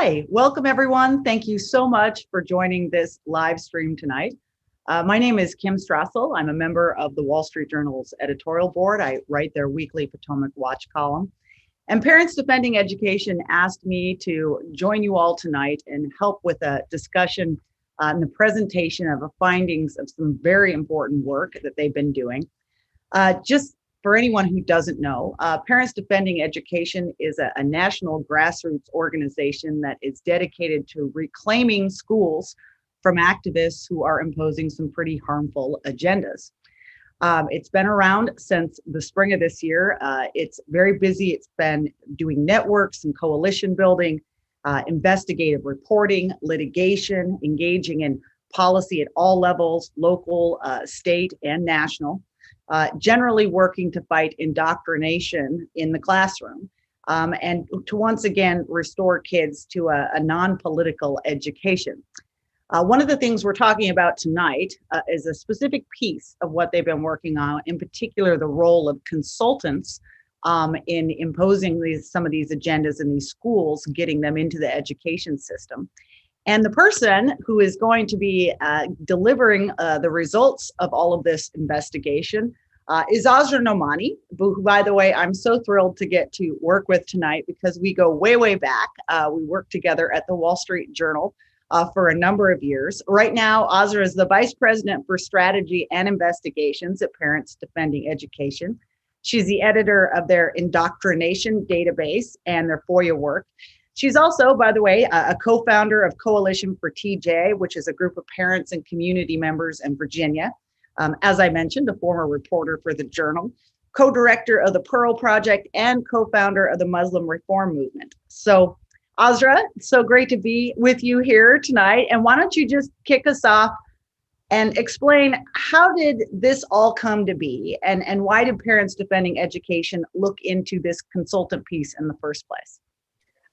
Hi, welcome everyone. Thank you so much for joining this live stream tonight. My name is Kim Strassel. I'm a member of the Wall Street Journal's editorial board. I write their weekly Potomac Watch column. And Parents Defending Education asked me to join you all tonight and help with a discussion and the presentation of the findings of some very important work that they've been doing. Just for anyone who doesn't know, Parents Defending Education is a national grassroots organization that is dedicated to reclaiming schools from activists who are imposing some pretty harmful agendas. It's been around since the spring of this year. It's very busy. It's been doing networks and coalition building, investigative reporting, litigation, engaging in policy at all levels, local, state, and national. Generally working to fight indoctrination in the classroom and to once again restore kids to a non-political education. One of the things we're talking about tonight is a specific piece of what they've been working on, in particular the role of consultants in imposing some of these agendas in these schools, getting them into the education system. And the person who is going to be delivering the results of all of this investigation is Asra Nomani, who, by the way, I'm so thrilled to get to work with tonight because we go way, way back. We worked together at the Wall Street Journal for a number of years. Right now, Asra is the Vice President for Strategy and Investigations at Parents Defending Education. She's the editor of their indoctrination database and their FOIA work. She's also, by the way, a co-founder of Coalition for TJ, which is a group of parents and community members in Virginia. As I mentioned, a former reporter for the Journal, co-director of the Pearl Project, and co-founder of the Muslim Reform Movement. So, Asra, it's so great to be with you here tonight. And why don't you just kick us off and explain how did this all come to be, and why did Parents Defending Education look into this consultant piece in the first place?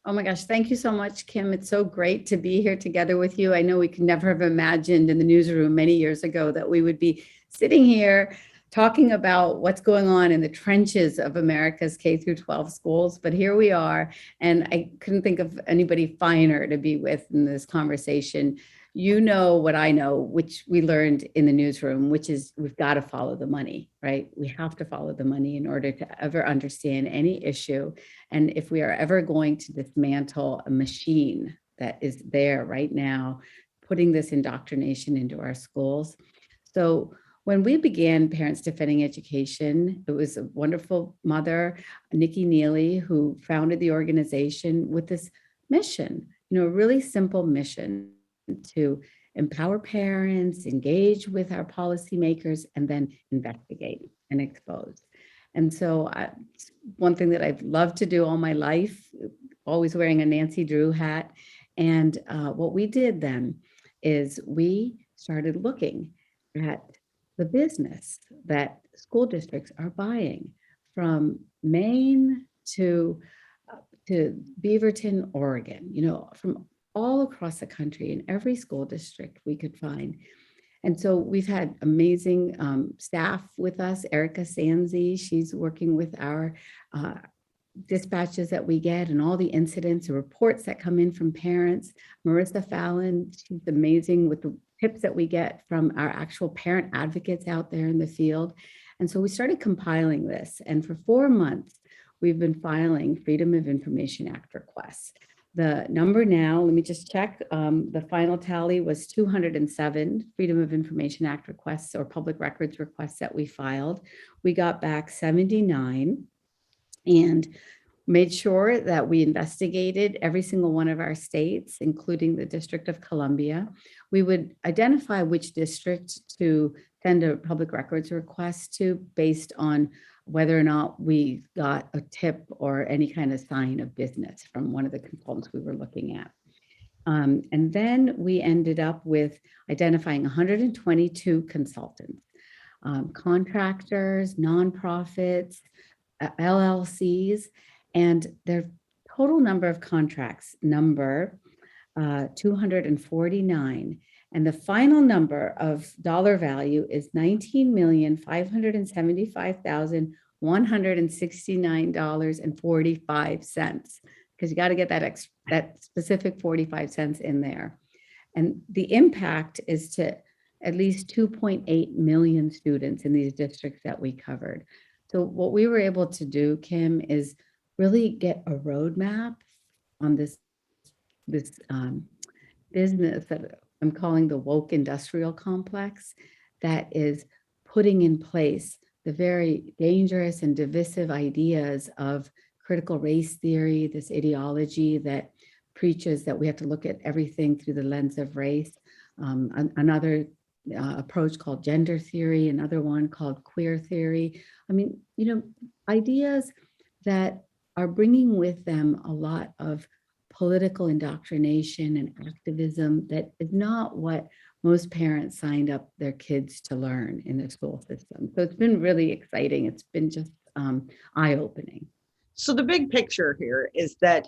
Oh my gosh, thank you so much, Kim. It's so great to be here together with you. I know we could never have imagined in the newsroom many years ago that we would be sitting here talking about what's going on in the trenches of America's K through 12 schools, but here we are, and I couldn't think of anybody finer to be with in this conversation. You know what I know, which we learned in the newsroom, which is we've got to follow the money, right? We have to follow the money in order to ever understand any issue. And if we are ever going to dismantle a machine that is there right now, putting this indoctrination into our schools. So when we began Parents Defending Education, it was a wonderful mother, Nikki Neely, who founded the organization with this mission, a really simple mission to empower parents, engage with our policymakers, and then investigate and expose. And so one thing that I've loved to do all my life, always wearing a Nancy Drew hat. And what we did then is we started looking at the business that school districts are buying from Maine to Beaverton, Oregon, from all across the country in every school district we could find. And so we've had amazing staff with us. Erica Sanzi, she's working with our dispatches that we get and all the incidents and reports that come in from parents. Marissa Fallon, she's amazing with the tips that we get from our actual parent advocates out there in the field. And so we started compiling this. And for 4 months, we've been filing Freedom of Information Act requests. The number now, let me just check, the final tally was 207 Freedom of Information Act requests or public records requests that we filed. We got back 79 and made sure that we investigated every single one of our states, including the District of Columbia. We would identify which district to send a public records request to based on whether or not we got a tip or any kind of sign of business from one of the consultants we were looking at. And then we ended up with identifying 122 consultants, contractors, nonprofits, LLCs, and their total number of contracts number 249. And the final number of dollar value is $19,575,169.45. because you got to get that specific 45 cents in there. And the impact is to at least 2.8 million students in these districts that we covered. So what we were able to do, Kim, is really get a roadmap on this business that I'm calling the woke industrial complex, that is putting in place the very dangerous and divisive ideas of critical race theory, this ideology that preaches that we have to look at everything through the lens of race. Another approach called gender theory, another one called queer theory. I mean, ideas that are bringing with them a lot of political indoctrination and activism that is not what most parents signed up their kids to learn in the school system. So it's been really exciting. It's been just eye-opening. So the big picture here is that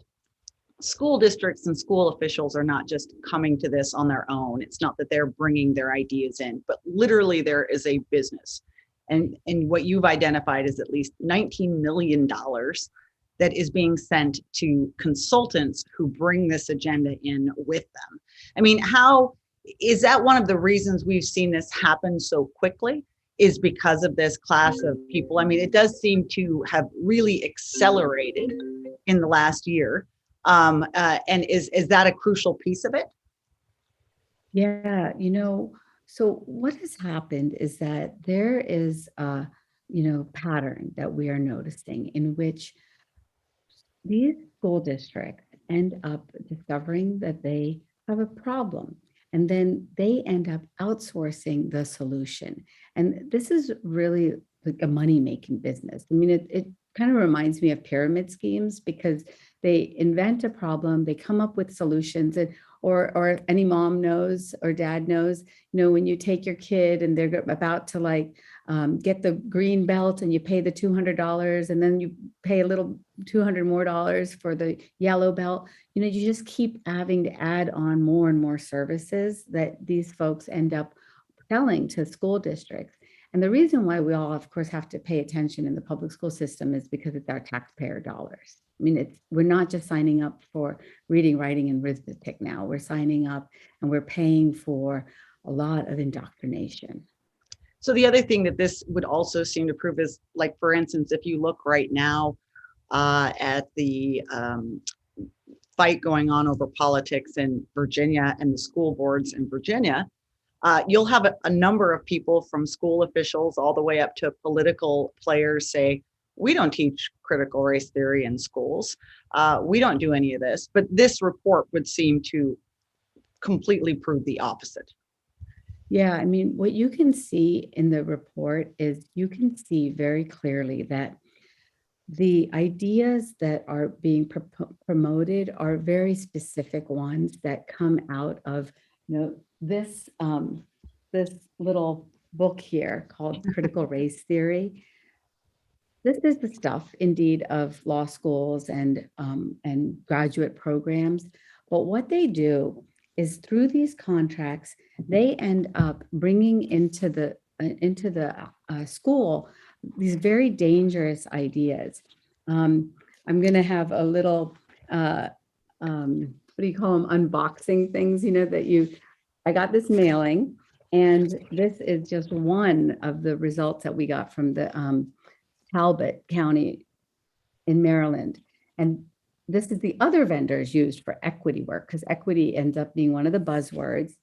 school districts and school officials are not just coming to this on their own. It's not that they're bringing their ideas in, but literally there is a business. And what you've identified is at least $19 million that is being sent to consultants who bring this agenda in with them. I mean, how is that one of the reasons we've seen this happen so quickly? Is because of this class of people? I mean, it does seem to have really accelerated in the last year. And is that a crucial piece of it? Yeah, so what has happened is that there is a, pattern that we are noticing in which these school districts end up discovering that they have a problem, and then they end up outsourcing the solution. And this is really like a money-making business. I mean, it kind of reminds me of pyramid schemes, because they invent a problem, they come up with solutions, and or any mom knows or dad knows, when you take your kid and they're about to get the green belt and you pay the $200 and then you pay a little $200 more for the yellow belt, you just keep having to add on more and more services that these folks end up selling to school districts. And the reason why we all, of course, have to pay attention in the public school system is because it's our taxpayer dollars. I mean, we're not just signing up for reading, writing, and arithmetic now. We're signing up and we're paying for a lot of indoctrination. So the other thing that this would also seem to prove is, like, for instance, if you look right now at the fight going on over politics in Virginia and the school boards in Virginia, you'll have a number of people from school officials all the way up to political players say, we don't teach critical race theory in schools. We don't do any of this. But this report would seem to completely prove the opposite. Yeah, I mean, what you can see in the report is you can see very clearly that the ideas that are being promoted are very specific ones that come out of, this little book here called Critical Race Theory. This is the stuff, indeed, of law schools and graduate programs. But what they do is, through these contracts, they end up bringing into the school these very dangerous ideas. I'm going to have a little, what do you call them, unboxing things, I got this mailing, and this is just one of the results that we got from the Talbot County in Maryland. And this is the other vendors used for equity work, because equity ends up being one of the buzzwords.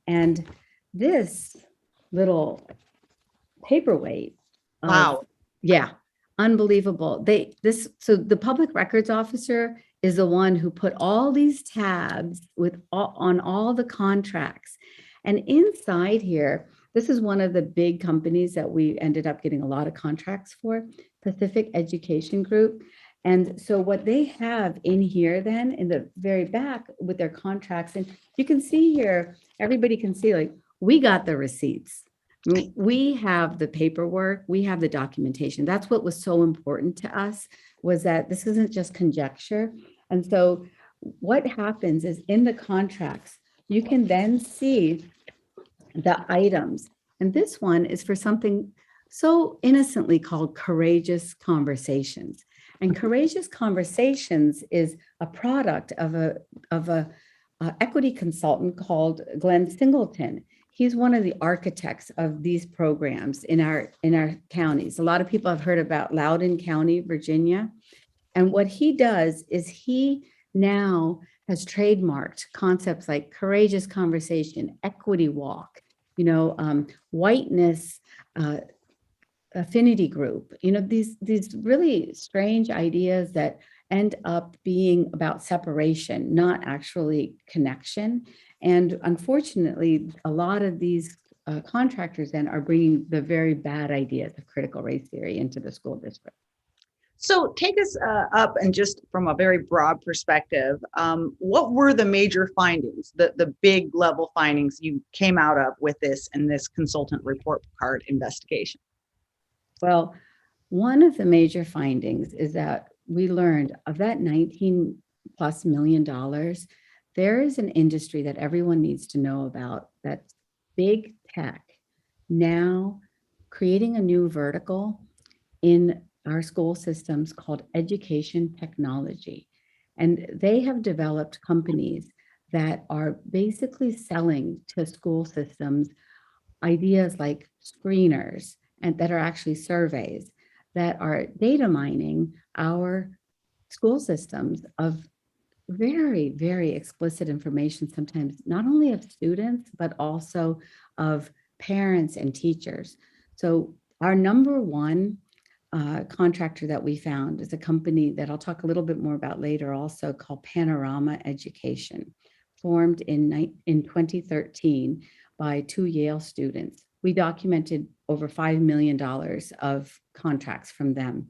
And this little paperweight. Wow. Yeah, unbelievable. So the public records officer is the one who put all these tabs on all the contracts. And inside here, this is one of the big companies that we ended up getting a lot of contracts for, Pacific Education Group. And so what they have in here then in the very back with their contracts, and you can see here, everybody can see, we got the receipts. We have the paperwork, we have the documentation. That's what was so important to us, was that this isn't just conjecture. And so what happens is, in the contracts, you can then see the items. And this one is for something so innocently called courageous conversations. And Courageous Conversations is a product of a equity consultant called Glenn Singleton. He's one of the architects of these programs in our counties. A lot of people have heard about Loudoun County, Virginia. And what he does is he now has trademarked concepts like courageous conversation, equity walk, whiteness, affinity group, these really strange ideas that end up being about separation, not actually connection. And unfortunately, a lot of these contractors then are bringing the very bad ideas of critical race theory into the school district. So take us up, and just from a very broad perspective, what were the major findings, the big level findings you came out of with this and this consultant report card investigation? Well, one of the major findings is that we learned of that $19+ million, there is an industry that everyone needs to know about, that's big tech now creating a new vertical in our school systems called education technology. And they have developed companies that are basically selling to school systems ideas like screeners, and that are actually surveys that are data mining our school systems of very, very explicit information, sometimes not only of students, but also of parents and teachers. So our number one contractor that we found is a company that I'll talk a little bit more about later, also called Panorama Education, formed in 2013 by 2 Yale students. We documented over $5 million of contracts from them.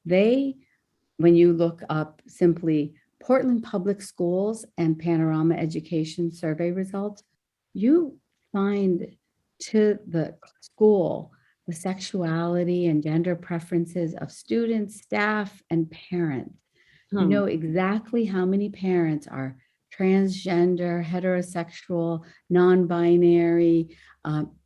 When you look up simply Portland Public Schools and Panorama Education survey results, you find to the school the sexuality and gender preferences of students, staff, and parents. You know exactly how many parents are transgender, heterosexual, non-binary,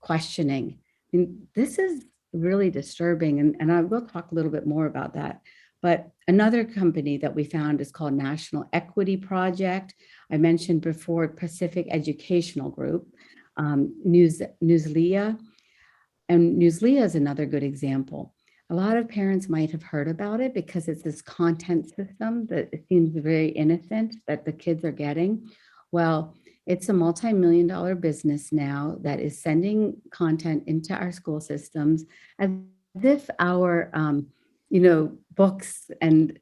questioning. And this is really disturbing, and I will talk a little bit more about that. But another company that we found is called National Equity Project. I mentioned before Pacific Educational Group, Newsleah. And Newsleah is another good example. A lot of parents might have heard about it because it's this content system that it seems very innocent that the kids are getting. Well, it's a multi-million-dollar business now that is sending content into our school systems as if our, books and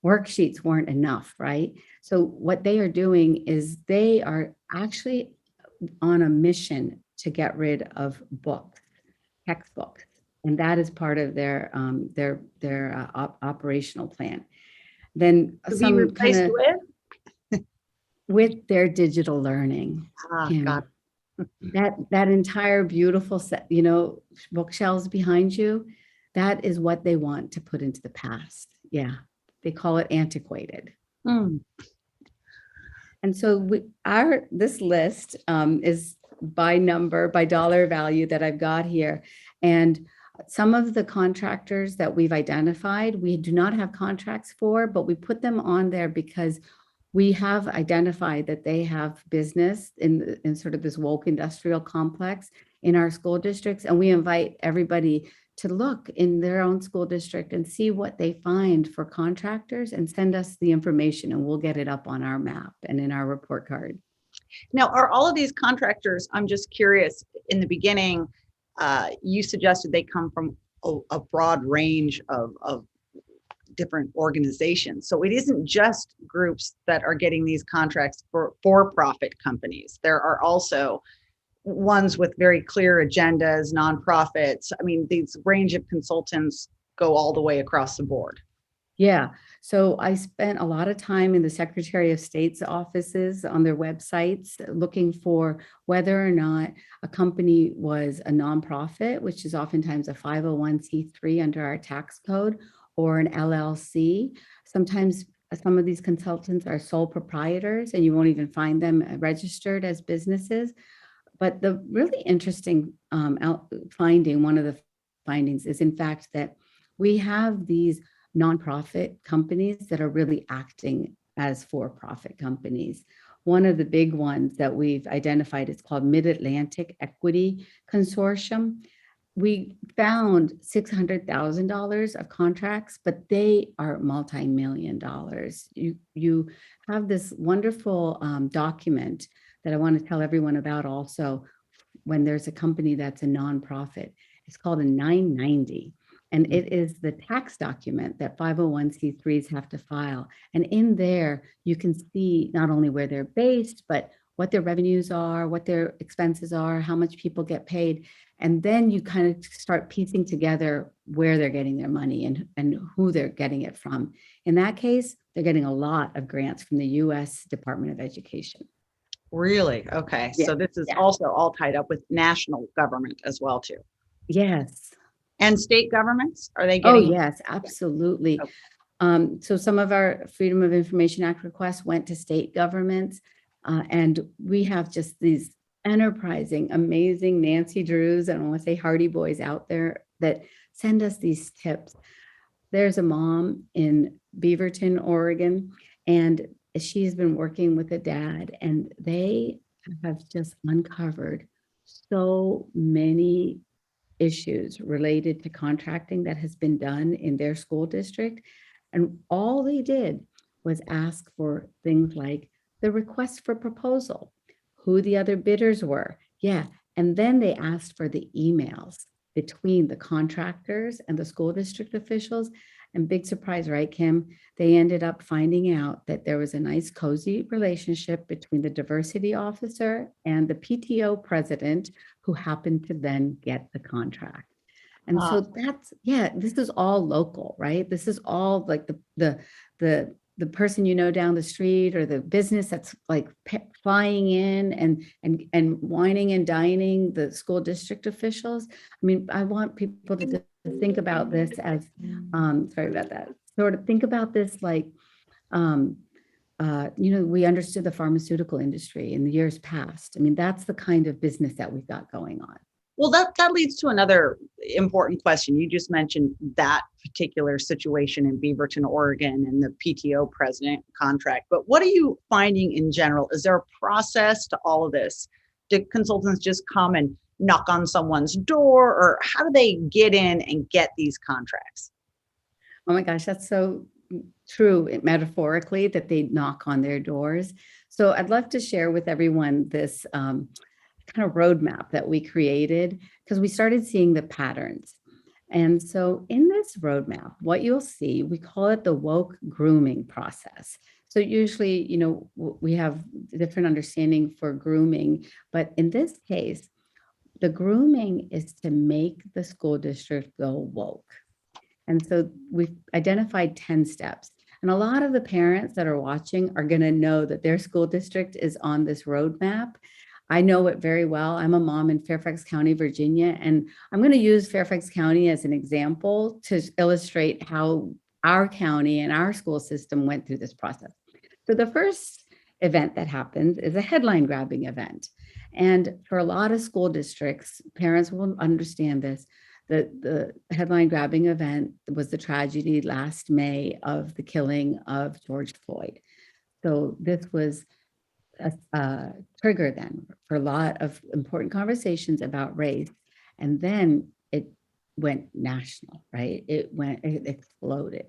worksheets weren't enough, right? So what they are doing is they are actually on a mission to get rid of books, textbooks, and that is part of their operational plan. Then some replaced with their digital learning. Got it. That entire beautiful set, bookshelves behind you, that is what they want to put into the past. Yeah, they call it antiquated. And so this list is by number, by dollar value that I've got here. And some of the contractors that we've identified, we do not have contracts for, but we put them on there because we have identified that they have business in sort of this woke industrial complex in our school districts. And we invite everybody to look in their own school district and see what they find for contractors and send us the information, and we'll get it up on our map and in our report card. Now, are all of these contractors, I'm just curious, in the beginning, you suggested they come from a broad range of different organizations. So it isn't just groups that are getting these contracts for for-profit companies. There are also ones with very clear agendas, nonprofits. I mean, these range of consultants go all the way across the board. Yeah. So I spent a lot of time in the Secretary of State's offices on their websites looking for whether or not a company was a nonprofit, which is oftentimes a 501c3 under our tax code, or an LLC. Sometimes some of these consultants are sole proprietors and you won't even find them registered as businesses. But the really interesting finding, one of the findings is in fact that we have these nonprofit companies that are really acting as for-profit companies. One of the big ones that we've identified is called Mid-Atlantic Equity Consortium. We found $600,000 of contracts, but they are multi-million dollars. You have this wonderful document that I want to tell everyone about also when there's a company that's a nonprofit. It's called a 990. And it is the tax document that 501c3s have to file. And in there, you can see not only where they're based, but what their revenues are, what their expenses are, how much people get paid. And then you kind of start piecing together where they're getting their money and who they're getting it from. In that case, they're getting a lot of grants from the US Department of Education. Really? Okay. Yeah, So this is yeah. also all tied up with national government as well, too. Yes. And state governments, are they Oh, getting? yes, absolutely. Okay. So some of our Freedom of Information Act requests went to state governments, and we have just these enterprising, amazing Nancy Drews, and I want to say Hardy Boys out there that send us these tips. There's a mom in Beaverton, Oregon, and she's been working with a dad, and they have just uncovered so many issues related to contracting that has been done in their school district. And all they did was ask for things like the request for proposal, who the other bidders were. Yeah. And then they asked for the emails between the contractors and the school district officials. And big surprise, right, Kim? They ended up finding out that there was a nice, cozy relationship between the diversity officer and the PTO president, who happened to then get the contract. And so that's, yeah, this is all local, right? This is all like the person you know down the street, or the business that's like flying in and whining and dining the school district officials. I mean, I want people to think about this as, sorry about that, sort of think about this like, we understood the pharmaceutical industry in the years past. I mean, that's the kind of business that we've got going on. Well, that leads to another important question. You just mentioned that particular situation in Beaverton, Oregon, and the PTO president contract. But what are you finding in general? Is there a process to all of this? Do consultants just come and knock on someone's door, or how do they get in and get these contracts? Oh my gosh, that's so true, metaphorically, that they knock on their doors. So I'd love to share with everyone this kind of roadmap that we created, because we started seeing the patterns. And so in this roadmap, what you'll see, we call it the woke grooming process. So usually, we have different understanding for grooming, but in this case, the grooming is to make the school district go woke. And so we've identified 10 steps. And a lot of the parents that are watching are going to know that their school district is on this roadmap. I know it very well. I'm a mom in Fairfax County, Virginia, and I'm going to use Fairfax County as an example to illustrate how our county and our school system went through this process. So the first event that happens is a headline grabbing event. And for a lot of school districts, parents will understand this. The headline grabbing event was the tragedy last May of the killing of George Floyd. So this was a trigger then for a lot of important conversations about race. And then it went national, right? It exploded.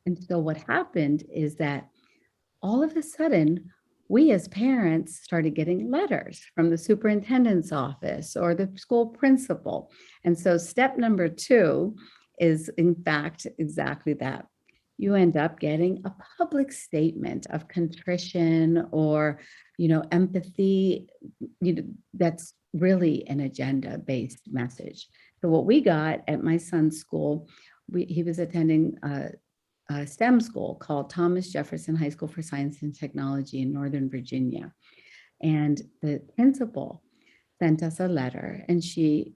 And so what happened is that all of a sudden, we as parents started getting letters from the superintendent's office or the school principal. And so step number 2 is, in fact, exactly that. You end up getting a public statement of contrition or, empathy, that's really an agenda-based message. So what we got at my son's school, he was attending a STEM school called Thomas Jefferson High School for Science and Technology in Northern Virginia. And the principal sent us a letter, and she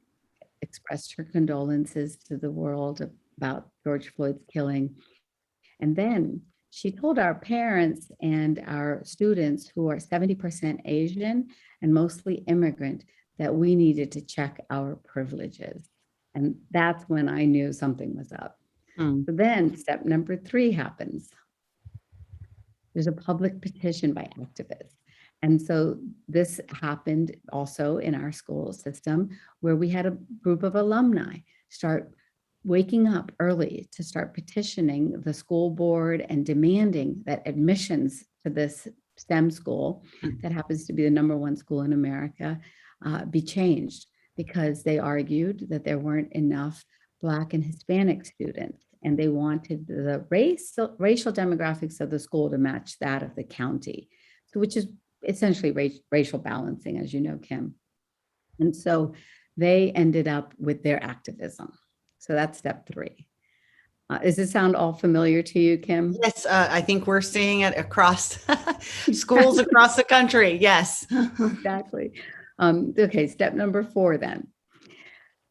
expressed her condolences to the world about George Floyd's killing. And then she told our parents and our students, who are 70% Asian and mostly immigrant, that we needed to check our privileges. And that's when I knew something was up. Hmm. So then step number 3 happens. There's a public petition by activists. And so this happened also in our school system, where we had a group of alumni start waking up early to start petitioning the school board and demanding that admissions to this STEM school, that happens to be the #1 school in America, be changed, because they argued that there weren't enough Black and Hispanic students, and they wanted the racial demographics of the school to match that of the county, so which is essentially racial balancing, as you know, Kim. And so they ended up with their activism. So that's step 3. Does this sound all familiar to you, Kim? Yes, I think we're seeing it across schools across the country. Yes. Exactly. Okay, step number 4 then.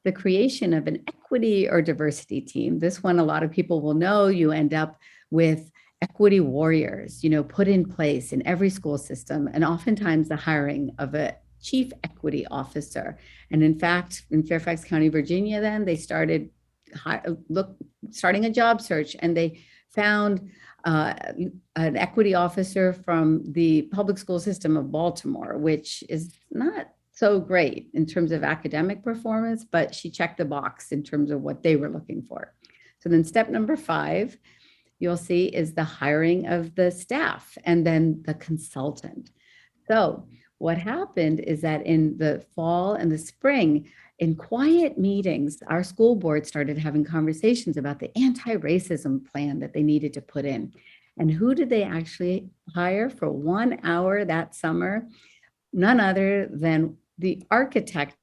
The creation of an equity or diversity team. This one, a lot of people will know. You end up with equity warriors, put in place in every school system, and oftentimes the hiring of a chief equity officer. And in fact, in Fairfax County, Virginia, then they started starting a job search, and they found an equity officer from the public school system of Baltimore, which is not so great in terms of academic performance, but she checked the box in terms of what they were looking for. So then step number 5, you'll see, is the hiring of the staff and then the consultant. So what happened is that in the fall and the spring, in quiet meetings, our school board started having conversations about the anti-racism plan that they needed to put in. And who did they actually hire for 1 hour that summer? None other than the architect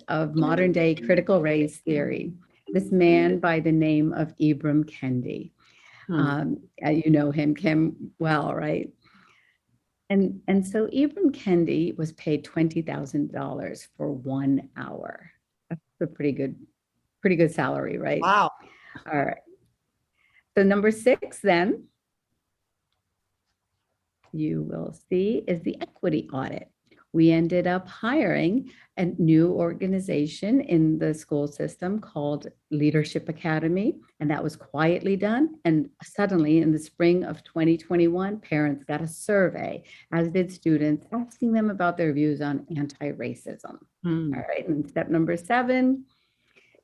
of modern day critical race theory, this man by the name of Ibram Kendi. You know him, Kim, well, right? And so Ibram Kendi was paid $20,000 for 1 hour. That's a pretty good salary, right? Wow. All right. So number 6 then, you will see, is the equity audit. We ended up hiring a new organization in the school system called Leadership Academy, and that was quietly done. And suddenly in the spring of 2021, parents got a survey, as did students, asking them about their views on anti-racism. All right, and step number 7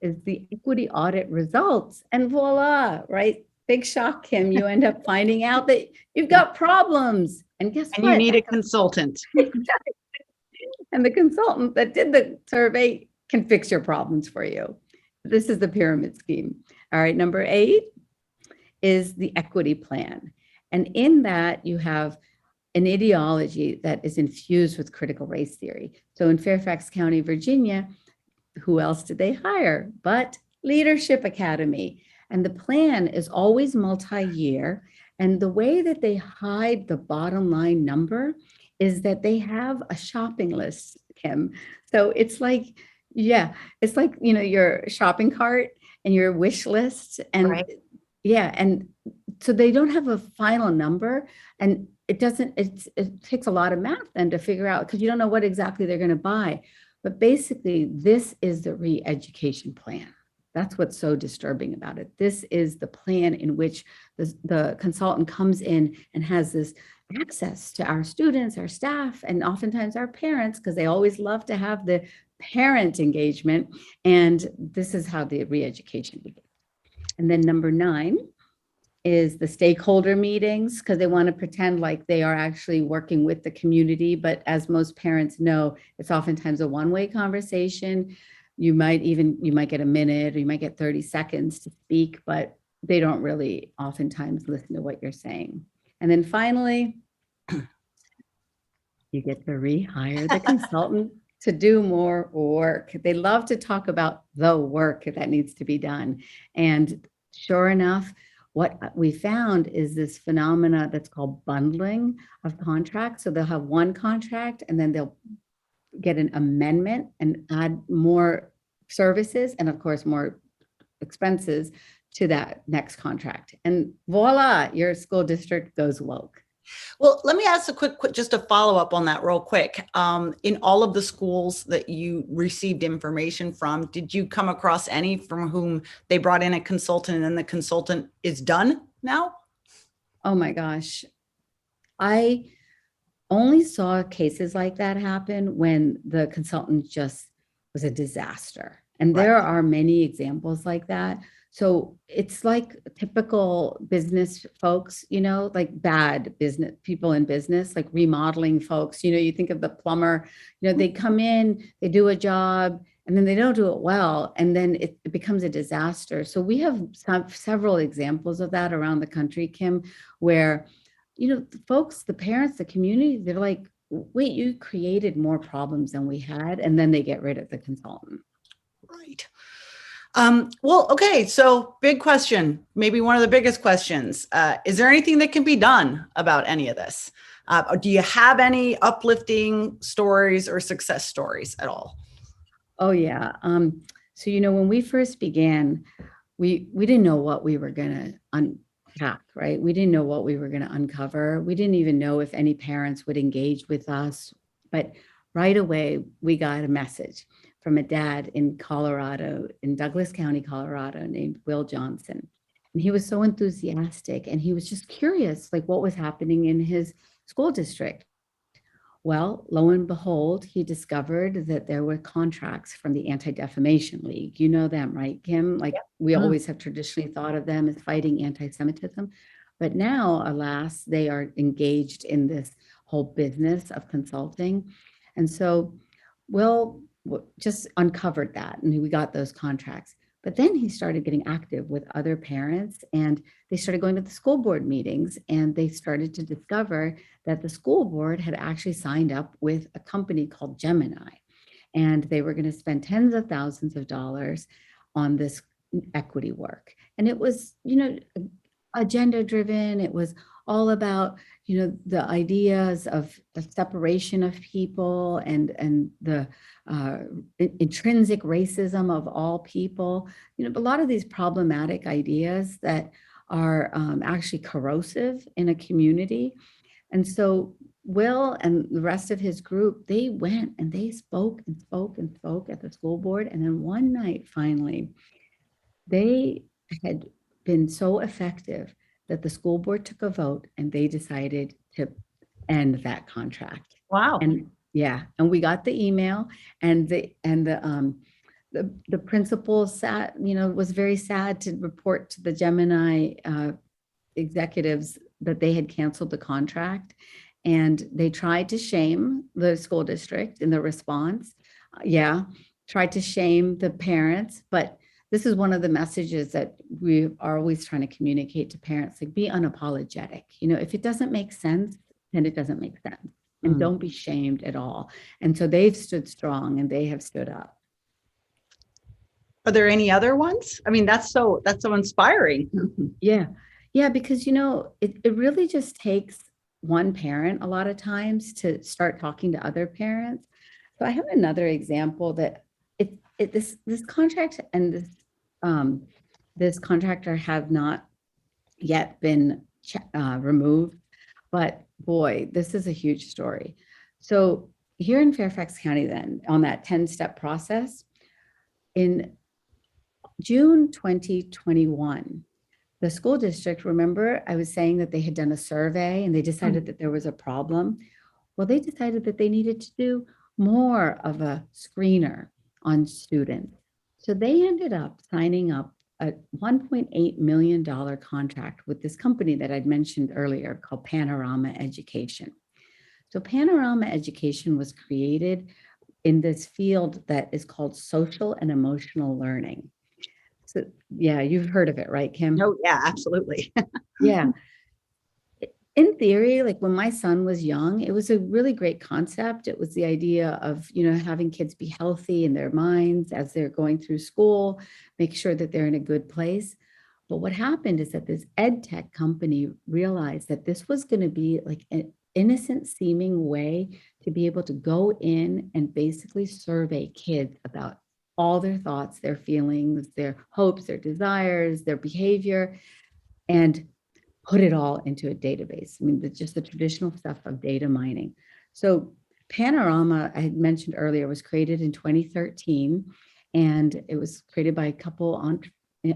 is the equity audit results, and voila, right? Big shock, Kim, you end up finding out that you've got problems. And guess what? And you need a consultant. And the consultant that did the survey can fix your problems for you. This is the pyramid scheme. All right, number 8 is the equity plan. And in that, you have an ideology that is infused with critical race theory. So in Fairfax County, Virginia, who else did they hire but Leadership Academy? And the plan is always multi-year. And the way that they hide the bottom line number is that they have a shopping list, Kim. So it's like, your shopping cart and your wish list. And right. And so they don't have a final number. And it takes a lot of math then to figure out, because you don't know what exactly they're going to buy. But basically, this is the re-education plan. That's what's so disturbing about it. This is the plan in which the consultant comes in and has this access to our students, our staff, and oftentimes our parents, because they always love to have the parent engagement. And this is how the re-education begins. And then number 9 is the stakeholder meetings, because they want to pretend like they are actually working with the community. But as most parents know, it's oftentimes a one-way conversation. You might get a minute, or you might get 30 seconds to speak, but they don't really oftentimes listen to what you're saying. And then finally, you get to rehire the consultant to do more work. They love to talk about the work that needs to be done. And sure enough, what we found is this phenomena that's called bundling of contracts. So they'll have one contract, and then they'll get an amendment and add more services and, of course, more expenses to that next contract. And voila, your school district goes woke. Well, let me ask a quick, just a follow up on that real quick. In all of the schools that you received information from, did you come across any from whom they brought in a consultant and then the consultant is done now? Oh my gosh. I only saw cases like that happen when the consultant just was a disaster. And Right. there are many examples like that. So it's like typical business folks, like bad business people in business, like remodeling folks. You think of the plumber, they come in, they do a job, and then they don't do it well. And then it becomes a disaster. So we have several examples of that around the country, Kim, where the folks, the parents, the community, they're like, wait, you created more problems than we had. And then they get rid of the consultant. Right. Well, okay. So big question, maybe one of the biggest questions. Is there anything that can be done about any of this? Do you have any uplifting stories or success stories at all? Oh yeah. So, when we first began, we didn't know what we were going to unpack, right? We didn't know what we were going to uncover. We didn't even know if any parents would engage with us. But right away, we got a message from a dad in Colorado, in Douglas County, Colorado, named Will Johnson. And he was so enthusiastic and he was just curious, like what was happening in his school district. Well, lo and behold, he discovered that there were contracts from the Anti-Defamation League. You know them, right, Kim? Like we always have traditionally thought of them as fighting anti-Semitism. But now, alas, they are engaged in this whole business of consulting. And so Will just uncovered that and we got those contracts. But then he started getting active with other parents and they started going to the school board meetings and they started to discover that the school board had actually signed up with a company called Gemini. And they were going to spend tens of thousands of dollars on this equity work. And it was, agenda driven. It was all about, the ideas of the separation of people and the intrinsic racism of all people. A lot of these problematic ideas that are actually corrosive in a community. And so Will and the rest of his group, they went and they spoke and spoke and spoke at the school board. And then one night, finally, they had been so effective that the school board took a vote and they decided to end that contract. Wow. And yeah, and we got the email and the principal was very sad to report to the Gemini executives that they had canceled the contract. And they tried to shame the school district in the response. Tried to shame the parents, but this is one of the messages that we are always trying to communicate to parents, like be unapologetic. If it doesn't make sense, then it doesn't make sense. And don't be shamed at all. And so they've stood strong and they have stood up. Are there any other ones? I mean, that's so inspiring. Yeah. Yeah, because it really just takes one parent a lot of times to start talking to other parents. So I have another example that this contract and this contractor have not yet been removed, but boy, this is a huge story. So here in Fairfax County, then on that 10-step process, in June 2021, the school district, remember I was saying that they had done a survey and they decided that there was a problem. Well, they decided that they needed to do more of a screener on students. So they ended up signing up a $1.8 million contract with this company that I'd mentioned earlier called Panorama Education. So Panorama Education was created in this field that is called social and emotional learning. So yeah, you've heard of it, right, Kim? Oh, yeah, absolutely. Yeah. In theory, like when my son was young, it was a really great concept. It was the idea of, having kids be healthy in their minds as they're going through school, make sure that they're in a good place. But what happened is that this ed tech company realized that this was going to be like an innocent seeming way to be able to go in and basically survey kids about all their thoughts, their feelings, their hopes, their desires, their behavior. And put it all into a database. I mean, just the traditional stuff of data mining. So Panorama, I had mentioned earlier, was created in 2013, and it was created by a couple on,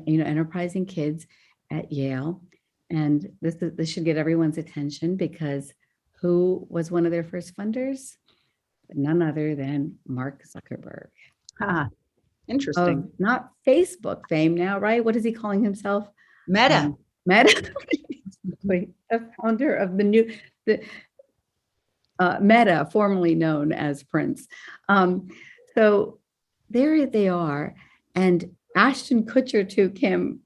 enterprising kids at Yale. And this should get everyone's attention, because who was one of their first funders? None other than Mark Zuckerberg. Interesting. Of not Facebook fame now, right? What is he calling himself? Meta. Meta. The founder of the Meta, formerly known as Prince. So there they are. And Ashton Kutcher, too, Kim,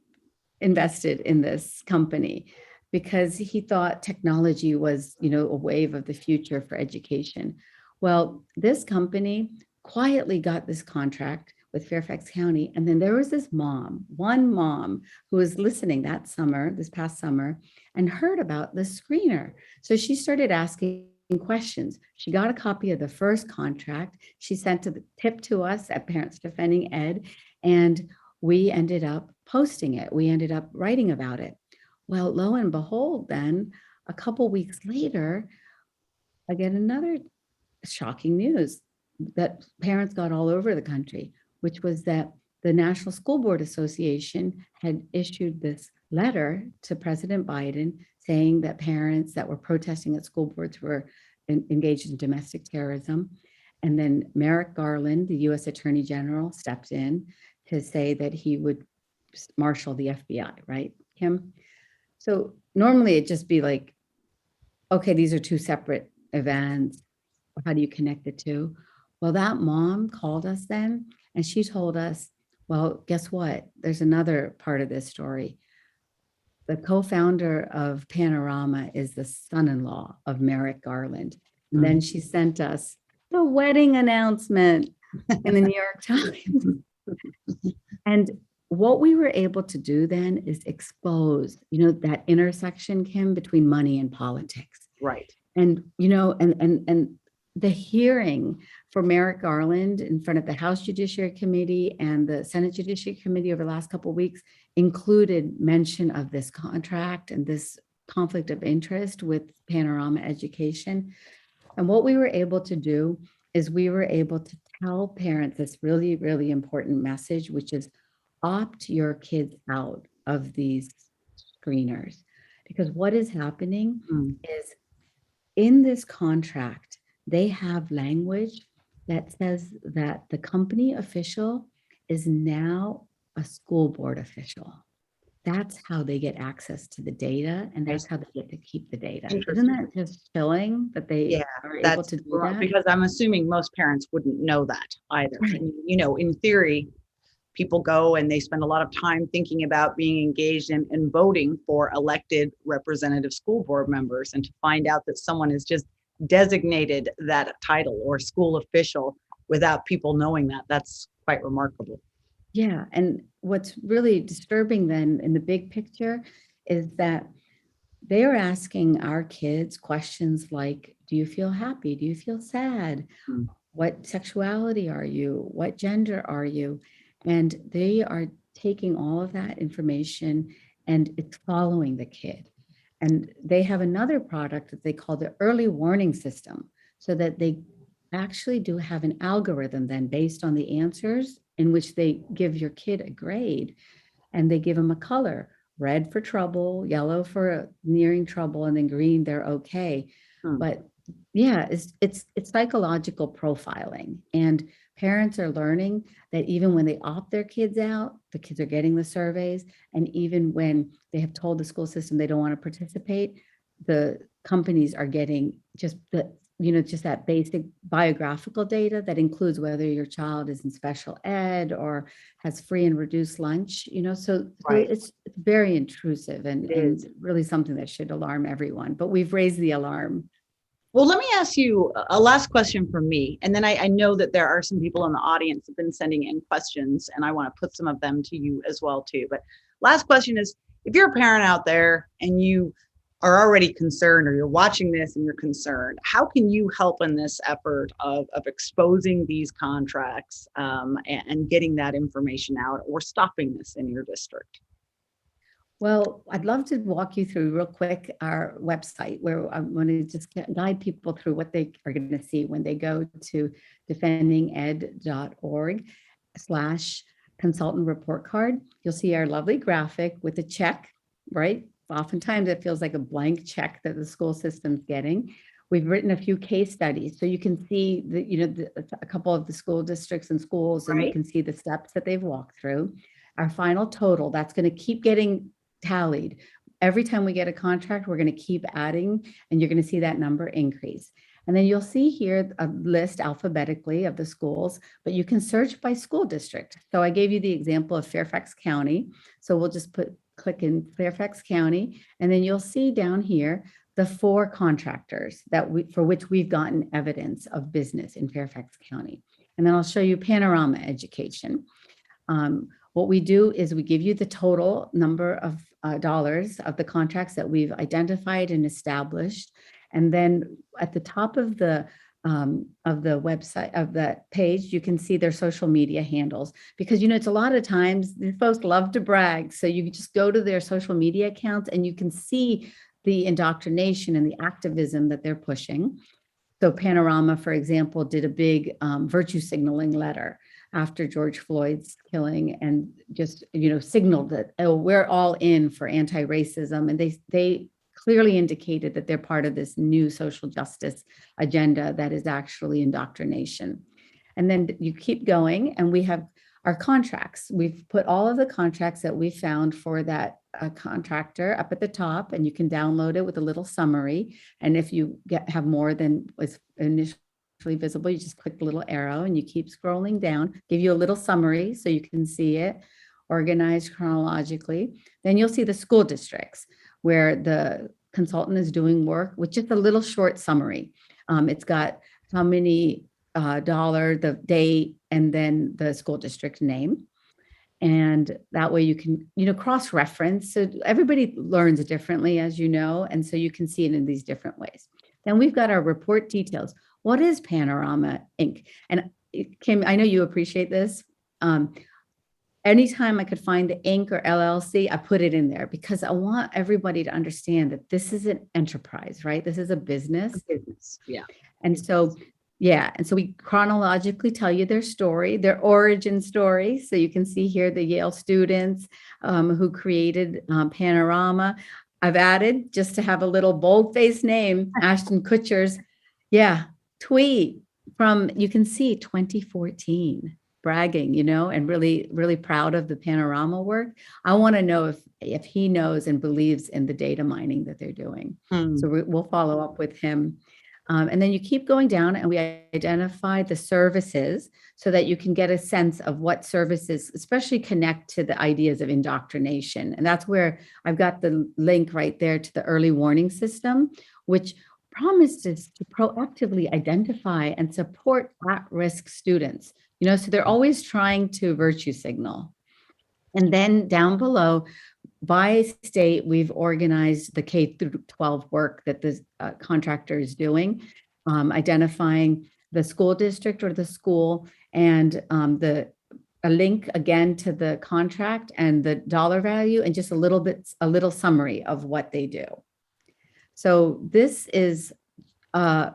invested in this company because he thought technology was, a wave of the future for education. Well, this company quietly got this contract with Fairfax County. And then there was one mom who was listening this past summer, and heard about the screener. So she started asking questions. She got a copy of the first contract. She sent a tip to us at Parents Defending Ed, and we ended up posting it. We ended up writing about it. Well, lo and behold, then a couple weeks later, I get another shocking news that parents got all over the country, which was that the National School Board Association had issued this letter to President Biden saying that parents that were protesting at school boards were engaged in domestic terrorism. And then Merrick Garland, the U.S. Attorney General, stepped in to say that he would marshal the FBI, right, Kim? So normally it'd just be like, okay, these are two separate events. How do you connect the two? Well, that mom called us then, and she told us, well, guess what? There's another part of this story. The co-founder of Panorama is the son-in-law of Merrick Garland. And then she sent us the wedding announcement in the New York Times. And what we were able to do then is expose, that intersection, Kim, between money and politics. Right. And, and the hearing for Merrick Garland in front of the House Judiciary Committee and the Senate Judiciary Committee over the last couple of weeks included mention of this contract and this conflict of interest with Panorama Education. And what we were able to do is we were able to tell parents this really, really important message, which is opt your kids out of these screeners. Because what is happening is in this contract, they have language that says that the company official is now a school board official. That's how they get access to the data, and that's how they get to keep the data. Isn't that just chilling that they are able to do that? Because I'm assuming most parents wouldn't know that either. Right. I mean, in theory, people go and they spend a lot of time thinking about being engaged in voting for elected representative school board members, and to find out that someone is just designated that title or school official without people knowing that's quite remarkable. Yeah. And what's really disturbing then in the big picture is that they are asking our kids questions like, do you feel happy? Do you feel sad? What sexuality are you? What gender are you? And they are taking all of that information and it's following the kid. And they have another product that they call the early warning system, so that they actually do have an algorithm then based on the answers in which they give your kid a grade, and they give them a color: red for trouble, yellow for nearing trouble, and then green, they're okay. But yeah, it's psychological profiling, and parents are learning that even when they opt their kids out, the kids are getting the surveys. And even when they have told the school system they don't want to participate, the companies are getting just that basic biographical data that includes whether your child is in special ed or has free and reduced lunch, so it's very intrusive and really something that should alarm everyone. But we've raised the alarm. Well, let me ask you a last question from me. And then I know that there are some people in the audience who've been sending in questions, and I want to put some of them to you as well, too. But last question is, if you're a parent out there and you are already concerned, or you're watching this and you're concerned, how can you help in this effort of exposing these contracts and getting that information out, or stopping this in your district? Well, I'd love to walk you through real quick our website where I want to just guide people through what they are going to see when they go to defendinged.org/consultant report card. You'll see our lovely graphic with a check, right? Oftentimes it feels like a blank check that the school system's getting. We've written a few case studies, so you can see a couple of the school districts and schools, and you Right. can see the steps that they've walked through. Our final total, that's going to keep getting tallied. Every time we get a contract, we're going to keep adding, and you're going to see that number increase. And then you'll see here a list alphabetically of the schools, but you can search by school district. So I gave you the example of Fairfax County. So we'll just click in Fairfax County, and then you'll see down here the 4 contractors for which we've gotten evidence of business in Fairfax County. And then I'll show you Panorama Education. What we do is we give you the total number of dollars of the contracts that we've identified and established. And then at the top of the website, of that page, you can see their social media handles, because it's a lot of times these folks love to brag. So you just go to their social media accounts and you can see the indoctrination and the activism that they're pushing. So Panorama, for example, did a big virtue signaling letter after George Floyd's killing, and just signaled that, oh, we're all in for anti-racism, and they clearly indicated that they're part of this new social justice agenda that is actually indoctrination. And then you keep going, and we have our contracts. We've put all of the contracts that we found for that contractor up at the top, and you can download it with a little summary. And if you have more than was initially visible, you just click the little arrow and you keep scrolling down, give you a little summary so you can see it organized chronologically. Then you'll see the school districts where the consultant is doing work with just a little short summary. It's got how many dollar, the date, and then the school district name. And that way you can, cross-reference. So everybody learns differently, as you know, and so you can see it in these different ways. Then we've got our report details. What is Panorama Inc.? And Kim, I know you appreciate this. Anytime I could find the Inc. or LLC, I put it in there because I want everybody to understand that this is an enterprise, right? This is a business. Yeah. And so we chronologically tell you their story, their origin story. So you can see here the Yale students who created Panorama. I've added, just to have a little bold-faced name, Ashton Kutcher's, tweet from, you can see 2014, bragging, and really, really proud of the Panorama work. I want to know if he knows and believes in the data mining that they're doing. So we'll follow up with him. And then you keep going down, and we identify the services so that you can get a sense of what services especially connect to the ideas of indoctrination. And that's where I've got the link right there to the early warning system, which promises to proactively identify and support at-risk students. So they're always trying to virtue signal. And then down below, by state, we've organized the K through 12 work that the contractor is doing, identifying the school district or the school, and a link again to the contract and the dollar value, and just a little summary of what they do. So this is a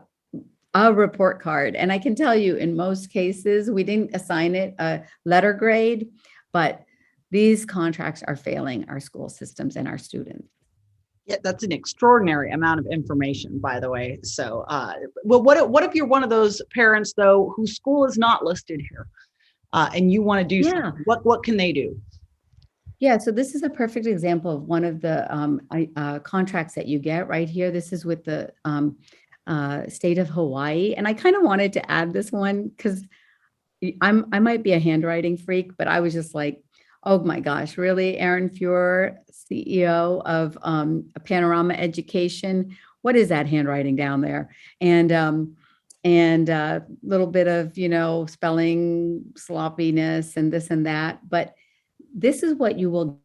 report card, and I can tell you, in most cases, we didn't assign it a letter grade, but these contracts are failing our school systems and our students. Yeah, that's an extraordinary amount of information, by the way. So, well, what if you're one of those parents, though, whose school is not listed here, and you want to do something? What can they do? Yeah, so this is a perfect example of one of the contracts that you get right here. This is with the state of Hawaii, and I kind of wanted to add this one because I might be a handwriting freak, but I was just like, oh my gosh, really? Aaron Fuhrer, CEO of Panorama Education. What is that handwriting down there? And a little bit of, spelling sloppiness and this and that. But this is what you will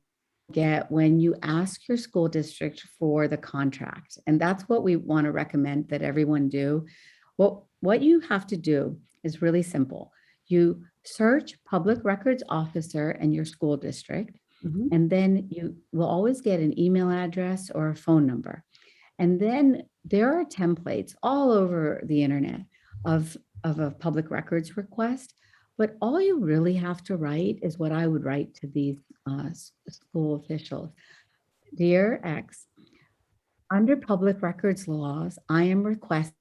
get when you ask your school district for the contract. And that's what we want to recommend that everyone do. What you have to do is really simple. You search public records officer in your school district, Mhm. And then you will always get an email address or a phone number. And then there are templates all over the internet of a public records request. But all you really have to write is what I would write to these school officials. Dear X, under public records laws, I am requesting,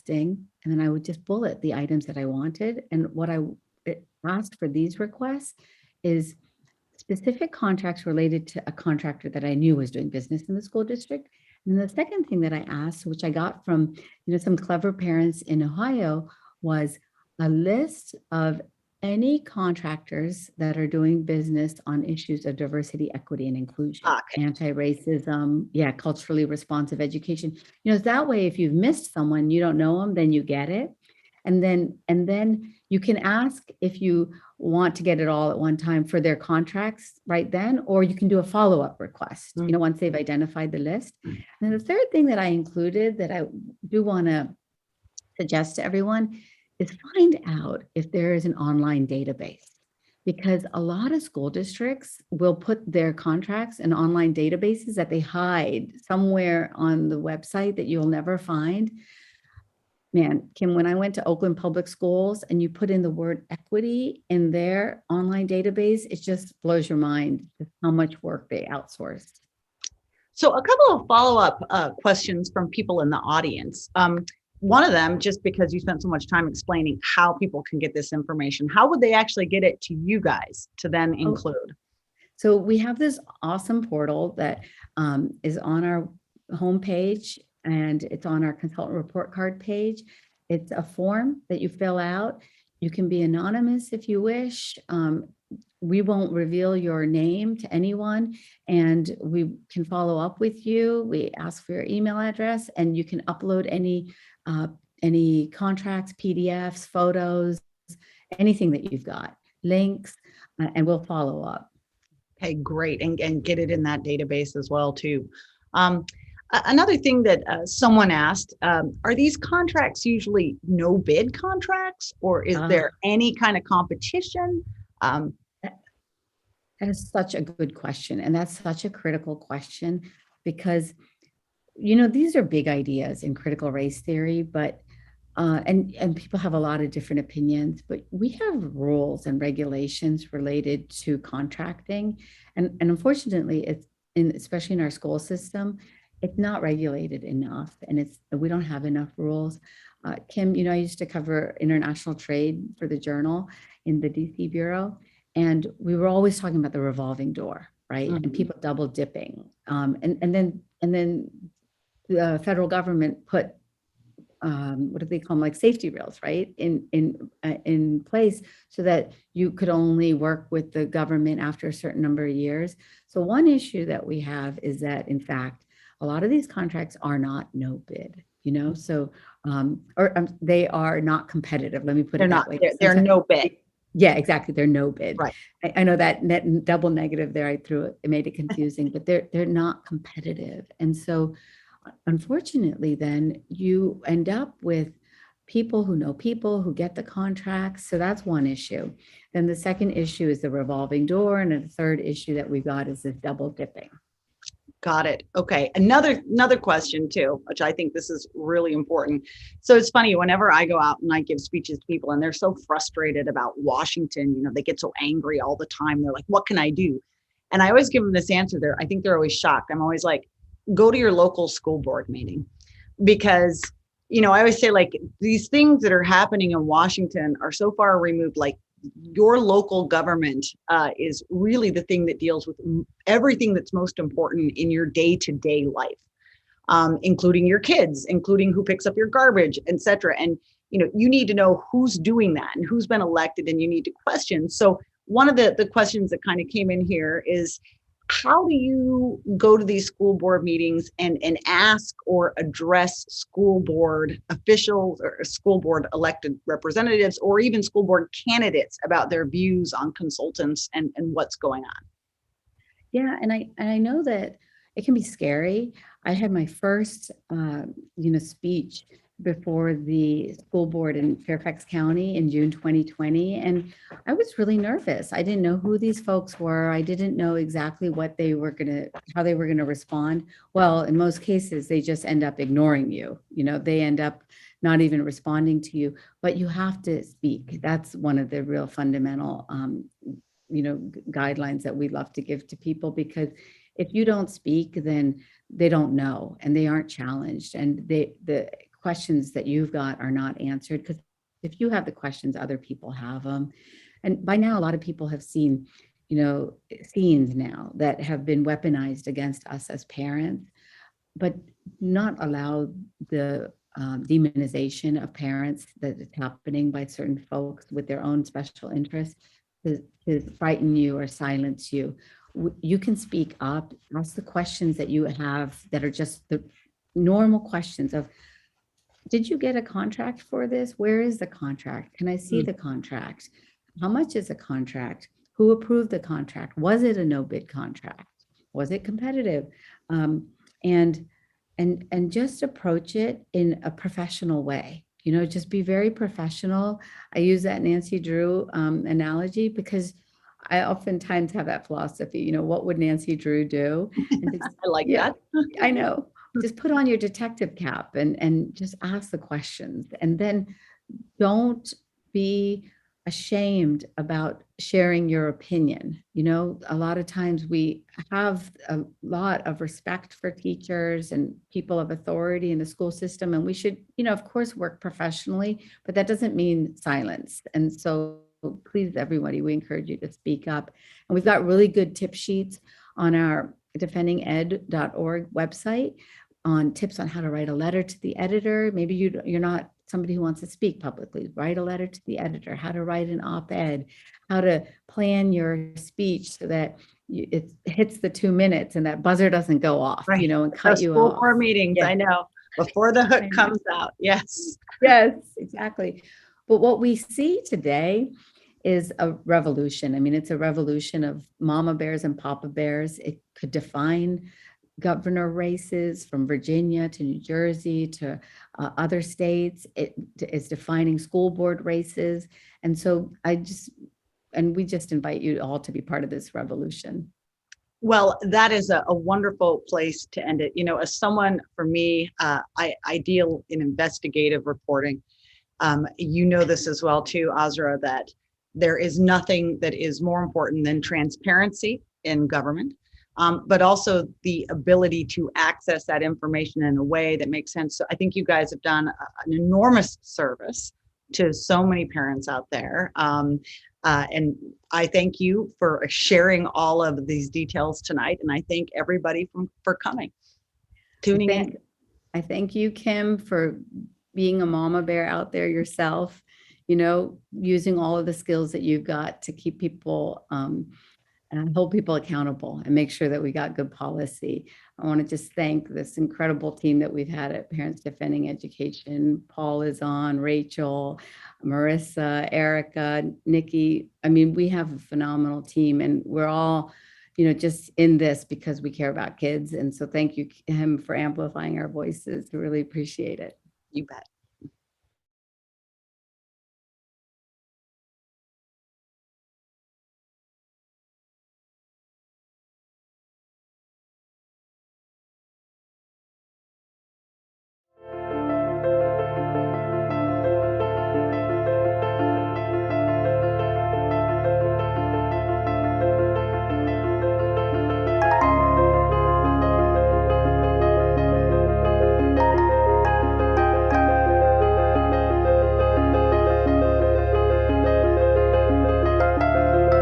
and then I would just bullet the items that I wanted. And what I asked for these requests is specific contracts related to a contractor that I knew was doing business in the school district. And the second thing that I asked, which I got from some clever parents in Ohio, was a list of any contractors that are doing business on issues of diversity, equity, and inclusion, Okay. anti-racism, yeah, culturally responsive education. That way, if you've missed someone, you don't know them, then you get it. And then you can ask if you want to get it all at one time for their contracts right then, or you can do a follow-up request, once they've identified the list. And then the third thing that I included that I do want to suggest to everyone is find out if there is an online database, because a lot of school districts will put their contracts in online databases that they hide somewhere on the website that you'll never find. Man, Kim, when I went to Oakland Public Schools and you put in the word equity in their online database, it just blows your mind just how much work they outsourced. So a couple of follow-up questions from people in the audience. One of them, just because you spent so much time explaining how people can get this information, how would they actually get it to you guys to then include? So we have this awesome portal that is on our homepage, and it's on our consultant report card page. It's a form that you fill out. You can be anonymous if you wish. We won't reveal your name to anyone, and we can follow up with you. We ask for your email address, and you can upload any contracts, PDFs, photos, anything that you've got, links, and we'll follow up. Okay, great. And get it in that database as well, too. Another thing that someone asked, are these contracts usually no bid contracts, or is there any kind of competition? That is such a good question. And that's such a critical question because, these are big ideas in critical race theory, but and people have a lot of different opinions, but we have rules and regulations related to contracting. And unfortunately, especially in our school system, it's not regulated enough, and we don't have enough rules. Kim, I used to cover international trade for the Journal in the DC bureau, and we were always talking about the revolving door, right? Mm-hmm. And people double dipping, and then the federal government put what do they call them, like safety rails, right, in place so that you could only work with the government after a certain number of years. So one issue that we have is that, in fact, a lot of these contracts are not no bid, so they are not competitive. Let me put it that way. They're no bid. Yeah, exactly. They're no bid. Right. I know that double negative there, I threw it made it confusing, but they're not competitive. And so unfortunately, then you end up with people who know people who get the contracts. So that's one issue. Then the second issue is the revolving door. And the third issue that we've got is this double dipping. Got it. Okay. Another question too, which I think this is really important. So it's funny, whenever I go out and I give speeches to people and they're so frustrated about Washington, they get so angry all the time. They're like, what can I do? And I always give them this answer there. I think they're always shocked. I'm always like, go to your local school board meeting, because, I always say, like, these things that are happening in Washington are so far removed. Like, your local government is really the thing that deals with everything that's most important in your day-to-day life, including your kids, including who picks up your garbage, etc. And, you need to know who's doing that and who's been elected, and you need to question. So one of the questions that kind of came in here is, how do you go to these school board meetings and ask or address school board officials or school board elected representatives or even school board candidates about their views on consultants and what's going on? Yeah, and I know that it can be scary. I had my first speech before the school board in Fairfax County in June 2020. And I was really nervous. I didn't know who these folks were. I didn't know exactly how they were going to respond. Well, in most cases, they just end up ignoring you. They end up not even responding to you, but you have to speak. That's one of the real fundamental, guidelines that we love to give to people, because if you don't speak, then they don't know and they aren't challenged, and the questions that you've got are not answered, because if you have the questions, other people have them. And by now, a lot of people have seen, scenes now that have been weaponized against us as parents, but not allow the demonization of parents that is happening by certain folks with their own special interests to frighten you or silence you. You can speak up, ask the questions that you have that are just the normal questions of, did you get a contract for this? Where is the contract? Can I see the contract? How much is the contract? Who approved the contract? Was it a no bid contract? Was it competitive? And just approach it in a professional way. Just be very professional. I use that Nancy Drew analogy because I oftentimes have that philosophy, what would Nancy Drew do? And I like that. I know. Just put on your detective cap and just ask the questions. And then don't be ashamed about sharing your opinion. A lot of times we have a lot of respect for teachers and people of authority in the school system, and we should, of course, work professionally, but that doesn't mean silence. And so please, everybody, we encourage you to speak up. And we've got really good tip sheets on our defendinged.org website on tips on how to write a letter to the editor. Maybe you're not somebody who wants to speak publicly. Write a letter to the editor, how to write an op-ed, how to plan your speech so that it hits the 2 minutes and that buzzer doesn't go off, right. And cut Those you school off. board meetings, yeah. I know, before the hook comes out. Yes. Yes, exactly. But what we see today is a revolution. I mean, it's a revolution of mama bears and papa bears. It could define governor races from Virginia to New Jersey to other states. It is defining school board races. And so we just invite you all to be part of this revolution. Well, that is a wonderful place to end it. As someone, for me, I deal in investigative reporting. This as well too, Asra, that there is nothing that is more important than transparency in government. But also the ability to access that information in a way that makes sense. So I think you guys have done an enormous service to so many parents out there. And I thank you for sharing all of these details tonight. And I thank everybody for coming, tuning in. I thank you, Kim, for being a mama bear out there yourself, using all of the skills that you've got to keep people and hold people accountable and make sure that we got good policy. I want to just thank this incredible team that we've had at Parents Defending Education. Paul is on, Rachel, Marissa, Erica, Nikki. I mean, we have a phenomenal team, and we're all, just in this because we care about kids. And so thank you, Kim, for amplifying our voices. We really appreciate it. You bet.